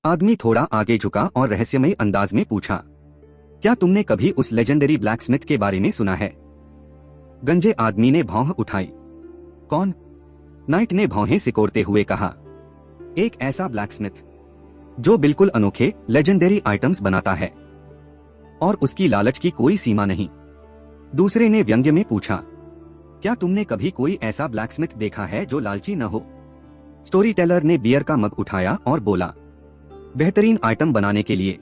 आदमी थोड़ा आगे झुका और रहस्यमय अंदाज में पूछा, क्या तुमने कभी उस लेजेंडरी ब्लैकस्मिथ के बारे में सुना है? गंजे आदमी ने भौं उठाई। कौन? नाइट ने भौहें सिकोड़ते हुए कहा, एक ऐसा ब्लैकस्मिथ जो बिल्कुल अनोखे लेजेंडरी आइटम्स बनाता है और उसकी लालच की कोई सीमा नहीं। दूसरे ने व्यंग्य में पूछा, क्या तुमने कभी कोई ऐसा ब्लैकस्मिथ देखा है जो लालची न हो? स्टोरी टेलर ने बियर का मग उठाया और बोला, बेहतरीन आइटम बनाने के लिए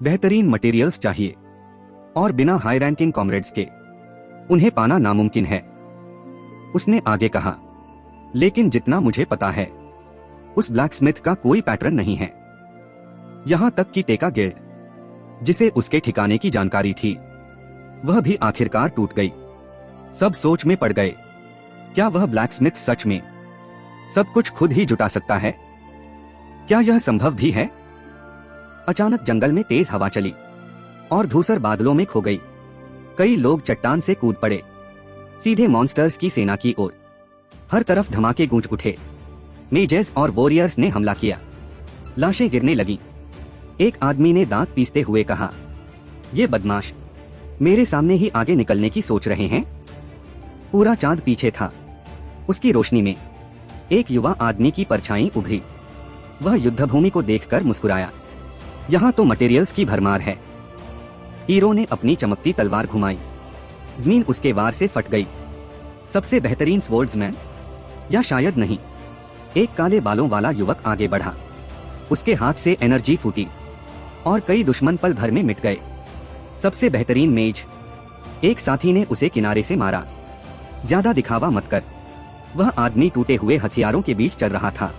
बेहतरीन मटेरियल्स चाहिए और बिना हाई रैंकिंग कॉमरेड्स के उन्हें पाना नामुमकिन है। उसने आगे कहा, लेकिन जितना मुझे पता है उस ब्लैकस्मिथ का कोई पैटर्न नहीं है। यहां तक कि टेका गिल्ड जिसे उसके ठिकाने की जानकारी थी वह भी आखिरकार टूट गई। सब सोच में पड़ गए, क्या वह ब्लैकस्मिथ सच में सब कुछ खुद ही जुटा सकता है? क्या यह संभव भी है? अचानक जंगल में तेज हवा चली और धूसर बादलों में खो गई। कई लोग चट्टान से कूद पड़े, सीधे मॉन्स्टर्स की सेना की ओर। हर तरफ धमाके गूंज उठे। मेजेस और वॉरियर्स ने हमला किया। लाशें गिरने लगी। एक आदमी ने दांत पीसते हुए कहा, ये बदमाश मेरे सामने ही आगे निकलने की सोच रहे हैं। पूरा चांद पीछे था। उसकी रोशनी में एक युवा आदमी की परछाई उभरी। वह युद्धभूमि को देखकर मुस्कुराया। यहाँ तो मटेरियल्स की भरमार है। हीरो ने अपनी चमकती तलवार घुमाई। जमीन उसके वार से फट गई। सबसे बेहतरीन स्वॉर्ड्समैन? या शायद नहीं। एक काले बालों वाला युवक आगे बढ़ा। उसके हाथ से एनर्जी फूटी और कई दुश्मन पल भर में मिट गए। सबसे बेहतरीन मेज? एक साथी ने उसे किनारे से मारा। ज्यादा दिखावा मत कर। वह आदमी टूटे हुए हथियारों के बीच चल रहा था,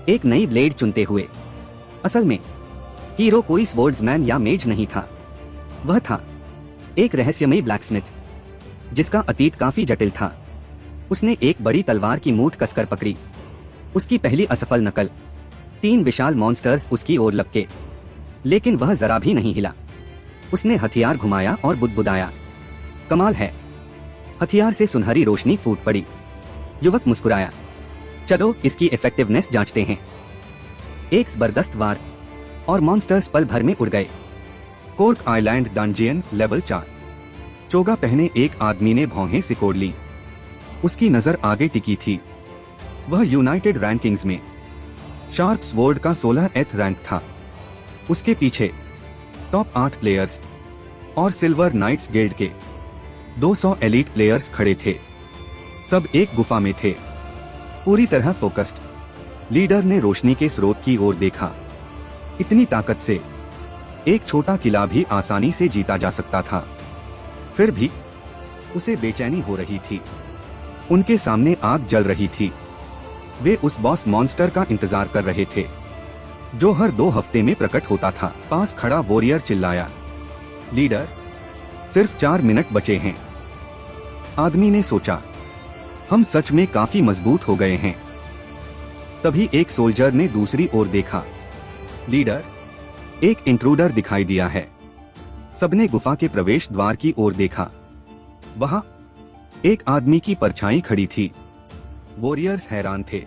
एक नई ब्लेड चुनते हुए। असल में हीरो कोई स्वॉर्ड्समैन या मेज नहीं था। वह था एक रहस्यमयी ब्लैकस्मिथ जिसका अतीत काफी जटिल था। उसने एक बड़ी तलवार की मूठ कसकर पकड़ी। उसकी पहली असफल नकल। 3 विशाल मॉन्स्टर्स उसकी ओर लपके, लेकिन वह जरा भी नहीं हिला। उसने हथियार घुमाया और बुदबुदाया, कमाल है। हथियार से सुनहरी रोशनी फूट पड़ी। युवक मुस्कुराया, चलो इसकी इफेक्टिवनेस जांचते हैं। एक जबरदस्त वार और मॉन्स्टर्स पल भर में उड़ गए। Cork island dungeon level 4। चोगा पहने एक आदमी ने भौहें सिकोड़ ली। उसकी नजर आगे टिकी थी। वह यूनाइटेड रैंकिंग्स में शार्प स्वॉर्ड का 16th रैंक था। उसके पीछे टॉप 8 प्लेयर्स और सिल्वर नाइट्स गिल्ड के 200 एलीट प्लेयर्स खड़े थे। सब एक गुफा में थे, पूरी तरह फोकस्ड। लीडर ने रोशनी के स्रोत की ओर देखा। इतनी ताकत से एक छोटा किला भी आसानी से जीता जा सकता था। फिर भी उसे बेचैनी हो रही थी। उनके सामने आग जल रही थी। वे उस बॉस मॉन्स्टर का इंतजार कर रहे थे जो हर 2 हफ्ते में प्रकट होता था। पास खड़ा वॉरियर चिल्लाया, लीडर, सिर्फ 4 मिनट बचे हैं। आदमी ने सोचा, हम सच में काफी मजबूत हो गए हैं। तभी एक सोल्जर ने दूसरी ओर देखा। लीडर, एक इंट्रूडर दिखाई दिया है। सबने गुफा के प्रवेश द्वार की ओर देखा। वहां एक आदमी की परछाई खड़ी थी। वॉरियर्स हैरान थे,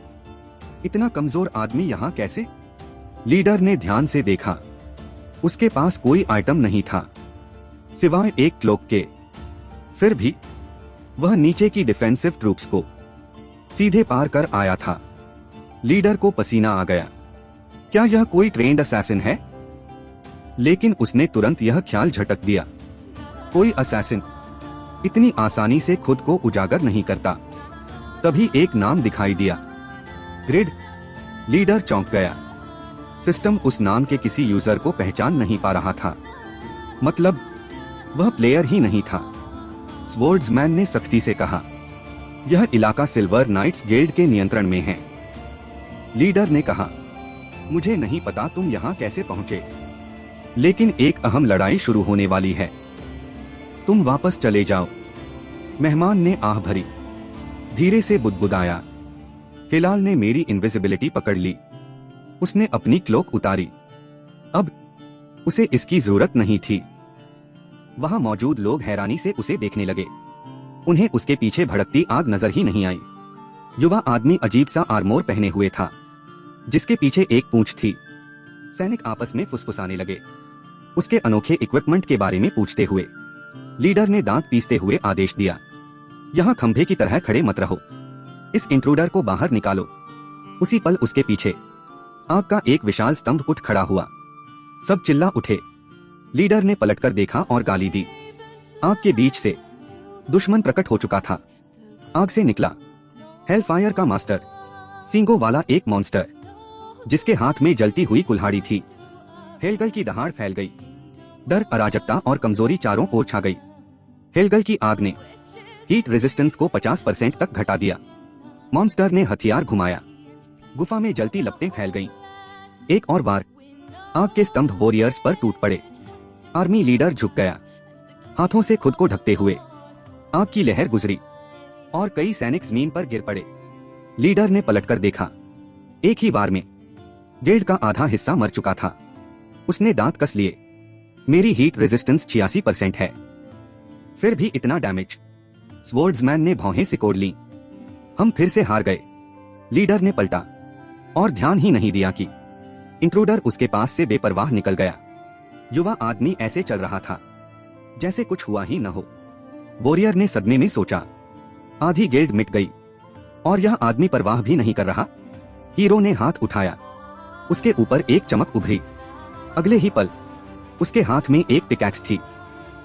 इतना कमजोर आदमी यहाँ कैसे? लीडर ने ध्यान से देखा। उसके पास कोई आइटम नहीं था सिवाय एक क्लोक के। फिर भी वह नीचे की डिफेंसिव ट्रूप्स को सीधे पार कर आया था। लीडर को पसीना आ गया। क्या यह कोई ट्रेंड असैसिन है? लेकिन उसने तुरंत यह ख्याल झटक दिया, कोई असैसिन इतनी आसानी से खुद को उजागर नहीं करता। तभी एक नाम दिखाई दिया, ग्रिड। लीडर चौंक गया। सिस्टम उस नाम के किसी यूजर को पहचान नहीं पा रहा था। मतलब वह प्लेयर ही नहीं था। स्वॉर्ड्समैन ने सख्ती से कहा, यह इलाका सिल्वर नाइट्स गिल्ड के नियंत्रण में है। लीडर ने कहा, मुझे नहीं पता तुम यहाँ कैसे पहुँचे, लेकिन एक अहम लड़ाई शुरू होने वाली है। तुम वापस चले जाओ। मेहमान ने आह भरी। धीरे से बुदबुदाया, हिलाल ने मेरी इनविजिबिलिटी पकड़ ली। उसने अपनी क्लोक उतारी। अब उसे इसकी जरूरत नहीं थी। वहां मौजूद लोग हैरानी से उसे देखने लगे। उन्हें उसके पीछे भड़कती आग नजर ही नहीं आई। युवा आदमी अजीब सा आर्मोर पहने हुए था जिसके पीछे एक पूंछ थी। सैनिक आपस में फुसफुसाने लगे, उसके अनोखे इक्विपमेंट के बारे में पूछते हुए। लीडर ने दांत पीसते हुए आदेश दिया, यहाँ खंभे की तरह खड़े मत रहो, इस इंट्रूडर को बाहर निकालो। उसी पल उसके पीछे आग का एक विशाल स्तंभ उठ खड़ा हुआ। सब चिल्ला उठे। लीडर ने पलटकर देखा और गाली दी। आग के बीच से दुश्मन प्रकट हो चुका था। आग से निकला हेलफायर का मास्टर, सींगों वाला एक मॉन्स्टर, जिसके हाथ में जलती हुई कुल्हाड़ी थी। हेलगल की दहाड़ फैल गई। डर, अराजकता और कमजोरी चारों ओर छा गई। हेलगल की आग ने हीट रेजिस्टेंस को 50% तक घटा दिया। मॉन्स्टर ने हथियार घुमाया। गुफा में जलती लपटें फैल गईं। एक और बार आग के स्तंभ वॉरियर्स पर टूट पड़े। आर्मी लीडर झुक गया, हाथों से खुद को ढकते हुए। आग की लहर गुजरी और कई सैनिक जमीन पर गिर पड़े। लीडर ने पलटकर देखा। एक ही बार में गिल्ड का आधा हिस्सा मर चुका था। उसने दांत कस लिए। मेरी हीट रेजिस्टेंस 86% है, फिर भी इतना डैमेज। स्वर्ड्समैन ने भौहें सिकोड़ लीं। हम फिर से हार गए। लीडर ने पलटा और ध्यान ही नहीं दिया कि इंट्रूडर उसके पास से बेपरवाह निकल गया। युवा आदमी ऐसे चल रहा था जैसे कुछ हुआ ही न हो। वॉरियर ने सदमे में सोचा, आधी गिल्ड मिट गई और यह आदमी परवाह भी नहीं कर रहा। हीरो ने हाथ उठाया, उसके ऊपर एक चमक उभरी। अगले ही पल उसके हाथ में एक पिकैक्स थी।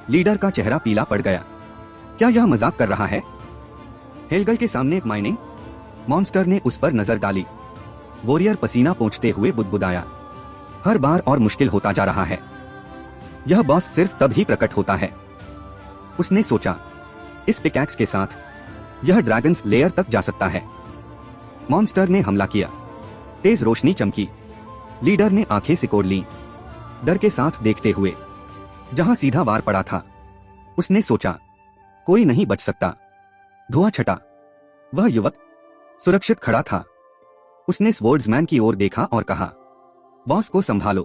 लीडर का चेहरा पीला पड़ गया। क्या यह मजाक कर रहा है? हेलगल के सामने माइनिंग मॉन्स्टर ने उस पर नजर डाली। वॉरियर पसीना पोंछते हुए बुदबुदाया, हर बार और मुश्किल होता जा रहा है। यह बॉस सिर्फ तब ही प्रकट होता है। उसने सोचा, इस पिकैक्स के साथ यह ड्रैगन्स लेयर तक जा सकता है। मॉन्स्टर ने हमला किया। तेज रोशनी चमकी। लीडर ने आंखें सिकोड़ लीं, डर के साथ देखते हुए। जहां सीधा वार पड़ा था, उसने सोचा, कोई नहीं बच सकता। धुआं छटा। वह युवक सुरक्षित खड़ा था। उसने स्वर्ड्समैन की ओर देखा और कहा, बॉस को संभालो,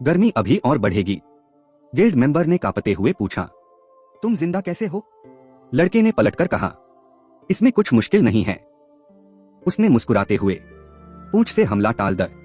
गर्मी अभी और बढ़ेगी। गिल्ड मेंबर ने कांपते हुए पूछा, तुम जिंदा कैसे हो? लड़के ने पलटकर कहा, इसमें कुछ मुश्किल नहीं है। उसने मुस्कुराते हुए पूंछ से हमला टाल दिया।